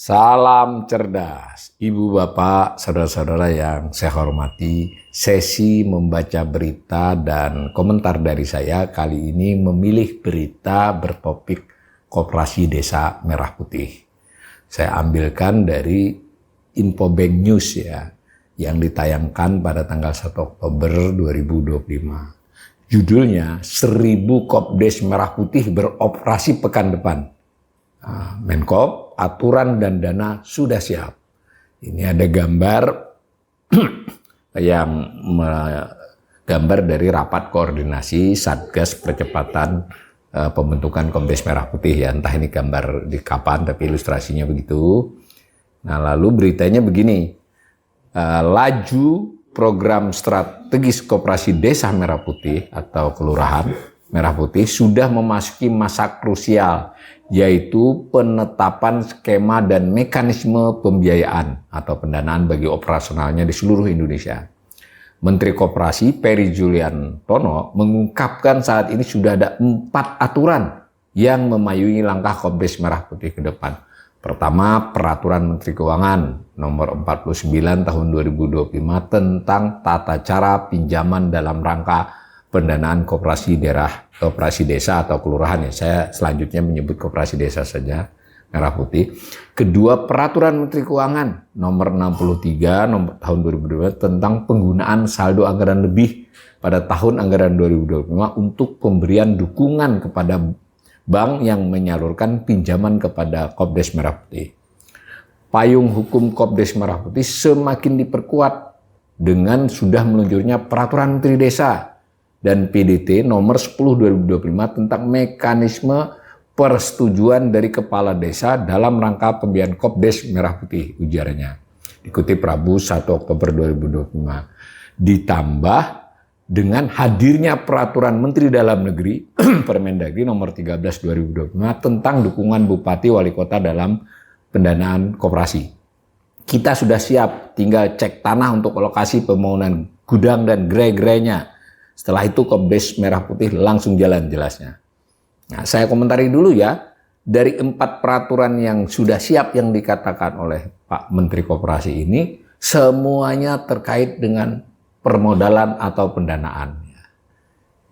Salam cerdas, Ibu Bapak, saudara-saudara yang saya hormati. Sesi membaca berita dan komentar dari saya kali ini memilih berita bertopik Koperasi Desa Merah Putih. Saya ambilkan dari Infobank News ya, yang ditayangkan pada tanggal 1 Oktober 2025. Judulnya 1000 Kopdes Merah Putih beroperasi pekan depan. Menkop, aturan dan dana sudah siap. Ini ada gambar yang gambar dari rapat koordinasi Satgas Percepatan Pembentukan Kopdes Merah Putih ya. Entah ini gambar di kapan, tapi ilustrasinya begitu. Nah, lalu beritanya begini. Laju program strategis Koperasi Desa Merah Putih atau Kelurahan Merah Putih sudah memasuki masa krusial, yaitu penetapan skema dan mekanisme pembiayaan atau pendanaan bagi operasionalnya di seluruh Indonesia. Menteri Koperasi Peri Juliantono mengungkapkan saat ini sudah ada 4 aturan yang memayungi langkah Kopdes Merah Putih ke depan. Pertama, Peraturan Menteri Keuangan Nomor 49 Tahun 2025 tentang tata cara pinjaman dalam rangka pendanaan koperasi daerah, koperasi desa atau kelurahan ya. Saya selanjutnya menyebut koperasi desa saja, Merah Putih. Kedua, Peraturan Menteri Keuangan Nomor 63 Tahun 2022 tentang penggunaan saldo anggaran lebih pada tahun anggaran 2025 untuk pemberian dukungan kepada bank yang menyalurkan pinjaman kepada Kopdes Merah Putih. Payung hukum Kopdes Merah Putih semakin diperkuat dengan sudah meluncurnya Peraturan Menteri Desa dan PDT nomor 10 2025 tentang mekanisme persetujuan dari kepala desa dalam rangka pembiayaan Kopdes Merah Putih, ujarnya. Dikutip Rabu 1 Oktober 2025. Ditambah dengan hadirnya Peraturan Menteri Dalam Negeri Permendagri nomor 13 2025 tentang dukungan Bupati Wali Kota dalam pendanaan koperasi. Kita sudah siap, tinggal cek tanah untuk lokasi pembangunan gudang dan gerai-gerainya. Setelah itu Kopdes Merah Putih langsung jalan, jelasnya. Nah, saya komentari dulu ya, dari 4 peraturan yang sudah siap yang dikatakan oleh Pak Menteri Koperasi ini, semuanya terkait dengan permodalan atau pendanaan.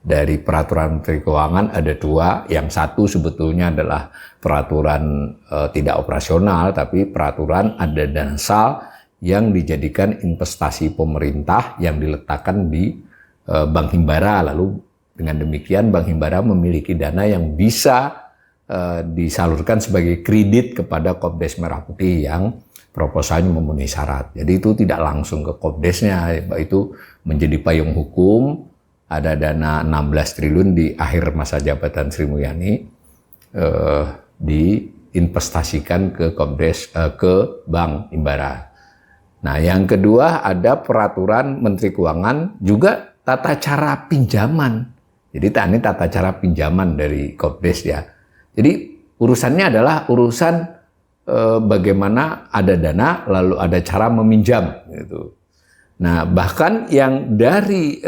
Dari Peraturan Menteri Keuangan ada 2, yang satu sebetulnya adalah peraturan tidak operasional, tapi peraturan ada dansal yang dijadikan investasi pemerintah yang diletakkan di Bank Himbara. Lalu dengan demikian Bank Himbara memiliki dana yang bisa disalurkan sebagai kredit kepada Kopdes Merah Putih yang proposalnya memenuhi syarat. Jadi itu tidak langsung ke Kopdesnya, itu menjadi payung hukum. Ada dana 16 triliun di akhir masa jabatan Sri Mulyani diinvestasikan ke Kopdes, ke Bank Himbara. Nah, yang kedua ada Peraturan Menteri Keuangan juga tata cara pinjaman. Jadi ini tata cara pinjaman dari Kopdes ya. Jadi urusannya adalah urusan bagaimana ada dana lalu ada cara meminjam gitu. Nah, bahkan yang dari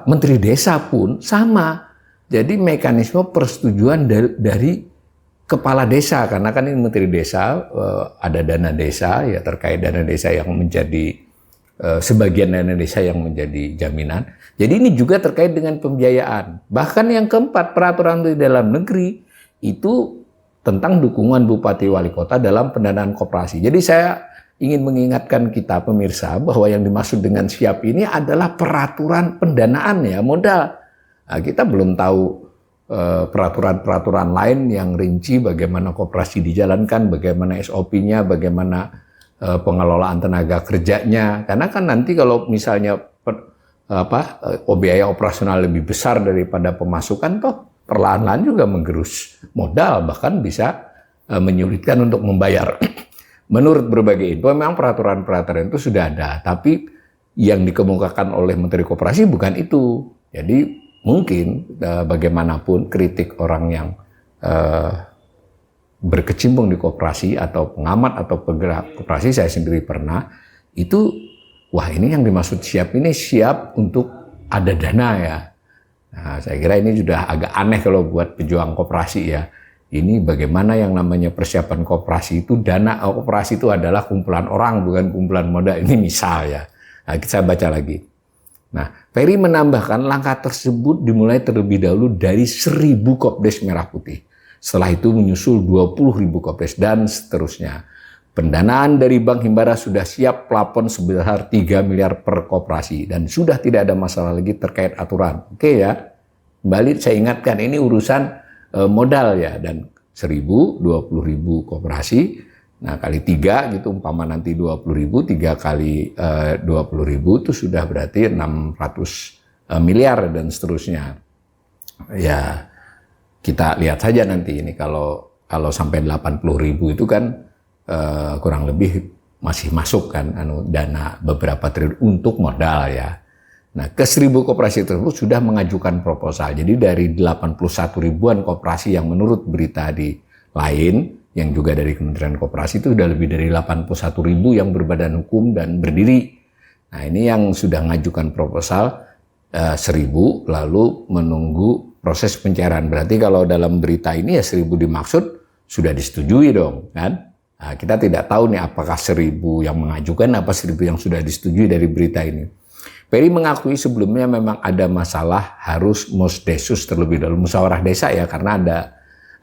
Menteri Desa pun sama. Jadi mekanisme persetujuan dari kepala desa, karena kan ini Menteri Desa, ada dana desa ya, terkait dana desa yang menjadi sebagian dana desa yang menjadi jaminan. Jadi ini juga terkait dengan pembiayaan. Bahkan yang keempat, Peraturan Menteri Dalam Negeri itu tentang dukungan Bupati Wali Kota dalam pendanaan koperasi. Jadi saya ingin mengingatkan kita pemirsa bahwa yang dimaksud dengan siap ini adalah peraturan pendanaan ya, modal. Nah, kita belum tahu peraturan-peraturan lain yang rinci bagaimana koperasi dijalankan, bagaimana SOP-nya, bagaimana pengelolaan tenaga kerjanya. Karena kan nanti kalau misalnya biaya operasional lebih besar daripada pemasukan, toh perlahan-lahan juga menggerus modal, bahkan bisa menyulitkan untuk membayar. Menurut berbagai info, memang peraturan-peraturan itu sudah ada, tapi yang dikemukakan oleh Menteri Koperasi bukan itu. Jadi mungkin bagaimanapun kritik orang yang berkecimpung di koperasi atau pengamat atau penggerak koperasi, saya sendiri pernah, itu wah ini yang dimaksud siap ini siap untuk ada dana ya. Nah, saya kira ini sudah agak aneh kalau buat pejuang koperasi ya. Ini bagaimana yang namanya persiapan koperasi itu, dana koperasi itu adalah kumpulan orang, bukan kumpulan modal. Ini misal ya. Nah, kita baca lagi. Nah, Ferry menambahkan langkah tersebut dimulai terlebih dahulu dari 1.000 Kopdes merah putih. Setelah itu menyusul 20.000 Kopdes dan seterusnya. Pendanaan dari Bank Himbara sudah siap plafon sebesar 3 miliar per koperasi dan sudah tidak ada masalah lagi terkait aturan. Oke ya, kembali saya ingatkan ini urusan modal ya, dan 1.000, 20.000 koperasi, nah kali 3 gitu, umpama nanti 20.000, 3 kali 20.000 itu sudah berarti 600 miliar dan seterusnya. Ya kita lihat saja nanti ini kalau sampai 80.000 itu kan kurang lebih masih masuk kan dana beberapa triliun untuk modal ya. Nah, ke 1.000 koperasi tersebut sudah mengajukan proposal. Jadi dari 81 ribuan koperasi yang menurut berita di lain, yang juga dari Kementerian Koperasi itu sudah lebih dari 81 ribu yang berbadan hukum dan berdiri. Nah, ini yang sudah mengajukan proposal 1.000, lalu menunggu proses pencairan. Berarti kalau dalam berita ini ya 1.000 dimaksud sudah disetujui dong, kan? Nah, kita tidak tahu nih apakah 1.000 yang mengajukan, apa 1.000 yang sudah disetujui dari berita ini. Ferry mengakui sebelumnya memang ada masalah harus Mosdesus terlebih dahulu, musyawarah desa ya, karena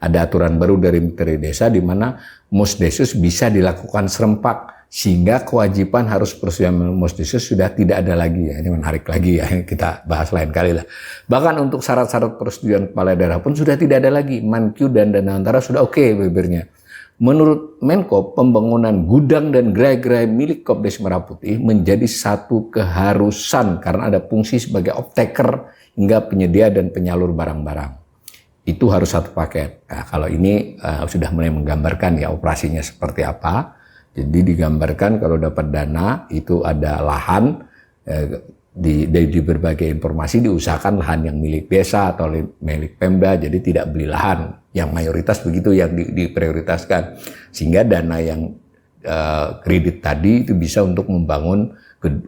ada aturan baru dari Menteri Desa di mana Mosdesus bisa dilakukan serempak sehingga kewajiban harus persetujuan Mosdesus sudah tidak ada lagi ya. Ini menarik lagi ya, kita bahas lain kali lah. Bahkan untuk syarat-syarat persetujuan kepala daerah pun sudah tidak ada lagi. Mankyu dan Dana Antara sudah oke bibirnya. Menurut Menko, pembangunan gudang dan gerai-gerai milik Kopdes Merah Putih menjadi satu keharusan karena ada fungsi sebagai off-taker hingga penyedia dan penyalur barang-barang. Itu harus satu paket. Nah, kalau ini sudah mulai menggambarkan ya operasinya seperti apa. Jadi digambarkan kalau dapat dana itu ada lahan, di berbagai informasi diusahakan lahan yang milik desa atau milik Pemda, jadi tidak beli lahan. Yang mayoritas begitu yang diprioritaskan, sehingga dana yang kredit tadi itu bisa untuk membangun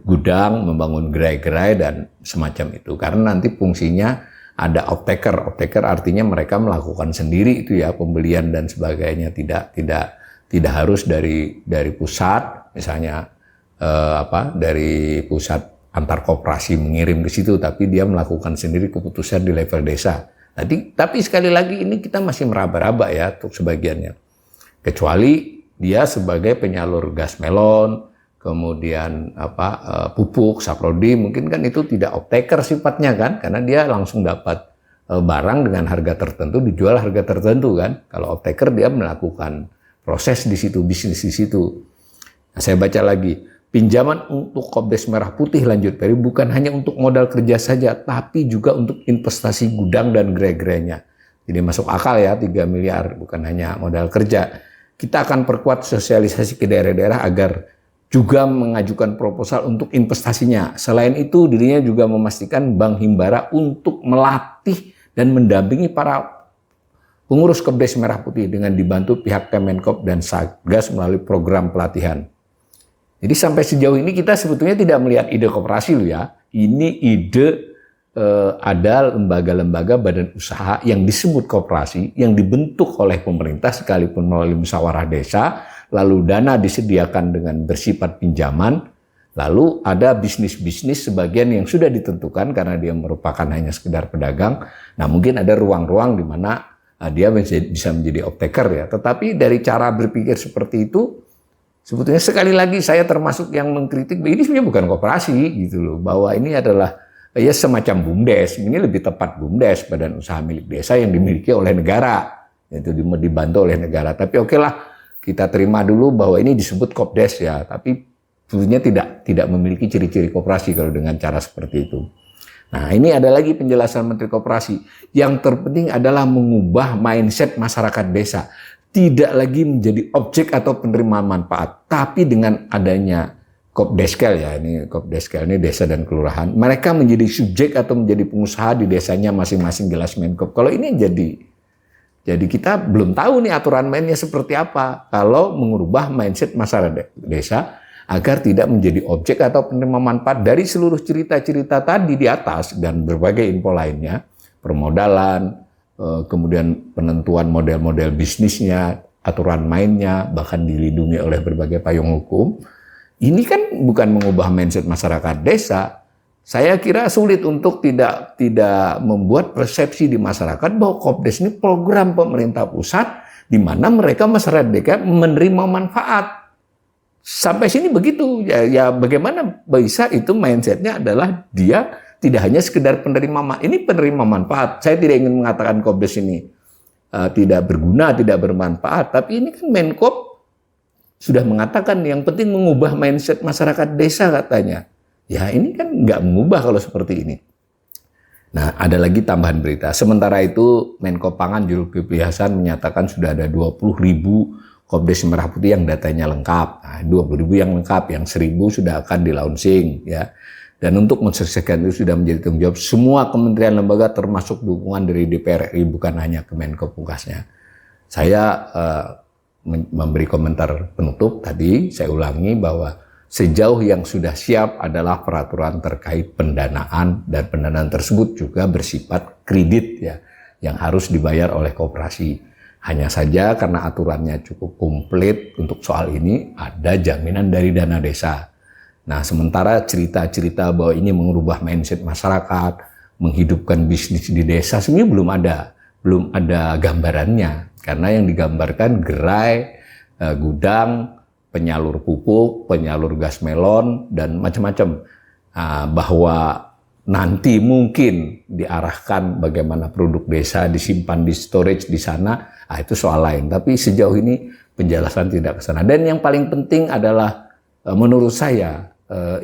gudang, membangun gerai-gerai dan semacam itu. Karena nanti fungsinya ada off-taker. Off-taker artinya mereka melakukan sendiri itu ya, pembelian dan sebagainya, tidak harus dari pusat, misalnya dari pusat antar koperasi mengirim ke situ, tapi dia melakukan sendiri keputusan di level desa. Tapi sekali lagi ini kita masih meraba-raba ya untuk sebagiannya. Kecuali dia sebagai penyalur gas melon, kemudian pupuk, saprodi, mungkin kan itu tidak off-taker sifatnya kan, karena dia langsung dapat barang dengan harga tertentu, dijual harga tertentu kan. Kalau off-taker dia melakukan proses di situ, bisnis di situ. Nah, saya baca lagi. Pinjaman untuk Kopdes Merah Putih, lanjut Ferry, bukan hanya untuk modal kerja saja, tapi juga untuk investasi gudang dan gerai-gerainya. Jadi masuk akal ya 3 miliar, bukan hanya modal kerja. Kita akan perkuat sosialisasi ke daerah-daerah agar juga mengajukan proposal untuk investasinya. Selain itu, dirinya juga memastikan Bank Himbara untuk melatih dan mendampingi para pengurus Kopdes Merah Putih dengan dibantu pihak Kemenkop dan Satgas melalui program pelatihan. Jadi sampai sejauh ini kita sebetulnya tidak melihat ide koperasi loh ya. Ini ide ada lembaga-lembaga badan usaha yang disebut koperasi yang dibentuk oleh pemerintah sekalipun melalui musyawarah desa, lalu dana disediakan dengan bersifat pinjaman, lalu ada bisnis-bisnis sebagian yang sudah ditentukan karena dia merupakan hanya sekedar pedagang. Nah mungkin ada ruang-ruang di mana dia bisa menjadi off-taker ya. Tetapi dari cara berpikir seperti itu, sebetulnya sekali lagi saya termasuk yang mengkritik ini sebenarnya bukan koperasi gitu loh, bahwa ini adalah ya semacam BUMDes. Ini lebih tepat BUMDes, badan usaha milik desa yang dimiliki oleh negara, itu dibantu oleh negara. Tapi oke lah, kita terima dulu bahwa ini disebut Kopdes ya, tapi sebetulnya tidak memiliki ciri-ciri koperasi kalau dengan cara seperti itu. Nah, ini ada lagi penjelasan Menteri Koperasi. Yang terpenting adalah mengubah mindset masyarakat desa. Tidak lagi menjadi objek atau penerima manfaat, tapi dengan adanya Kopdeskel ya, ini Kopdeskel ini desa dan kelurahan, mereka menjadi subjek atau menjadi pengusaha di desanya masing-masing, jelas Menkop. Kalau ini jadi kita belum tahu nih aturan mainnya seperti apa kalau mengubah mindset masyarakat desa agar tidak menjadi objek atau penerima manfaat dari seluruh cerita-cerita tadi di atas dan berbagai info lainnya. permodalan, kemudian penentuan model-model bisnisnya, aturan mainnya, bahkan dilindungi oleh berbagai payung hukum. Ini kan bukan mengubah mindset masyarakat desa. Saya kira sulit untuk tidak membuat persepsi di masyarakat bahwa Kopdes ini program pemerintah pusat di mana mereka masyarakat desa menerima manfaat. Sampai sini begitu, ya bagaimana bisa itu mindsetnya adalah dia tidak hanya sekedar penerima, ini penerima manfaat. Saya tidak ingin mengatakan Kopdes ini tidak berguna, tidak bermanfaat, tapi ini kan Menkop sudah mengatakan yang penting mengubah mindset masyarakat desa katanya. Ya ini kan nggak mengubah kalau seperti ini. Nah ada lagi tambahan berita, sementara itu Menko Pangan Zulkifli Hasan menyatakan sudah ada 20.000 Kopdes Merah Putih yang datanya lengkap. Nah, 20.000 yang lengkap, yang 1.000 sudah akan di-launching ya. Dan untuk mensukseskan itu sudah menjadi tanggung jawab semua kementerian lembaga termasuk dukungan dari DPR RI, bukan hanya Kemenko Pungkasnya. Saya memberi komentar penutup tadi, saya ulangi bahwa sejauh yang sudah siap adalah peraturan terkait pendanaan, dan pendanaan tersebut juga bersifat kredit ya, yang harus dibayar oleh koperasi. Hanya saja karena aturannya cukup komplit untuk soal ini, ada jaminan dari dana desa. Nah, sementara cerita-cerita bahwa ini mengubah mindset masyarakat, menghidupkan bisnis di desa, sebenarnya belum ada gambarannya. Karena yang digambarkan gerai, gudang, penyalur pupuk, penyalur gas melon, dan macam-macam. Bahwa nanti mungkin diarahkan bagaimana produk desa disimpan di storage di sana, itu soal lain. Tapi sejauh ini penjelasan tidak ke sana. Dan yang paling penting adalah menurut saya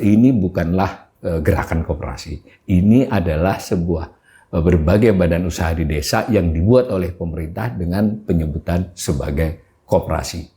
ini bukanlah gerakan koperasi. Ini adalah sebuah berbagai badan usaha di desa yang dibuat oleh pemerintah dengan penyebutan sebagai koperasi.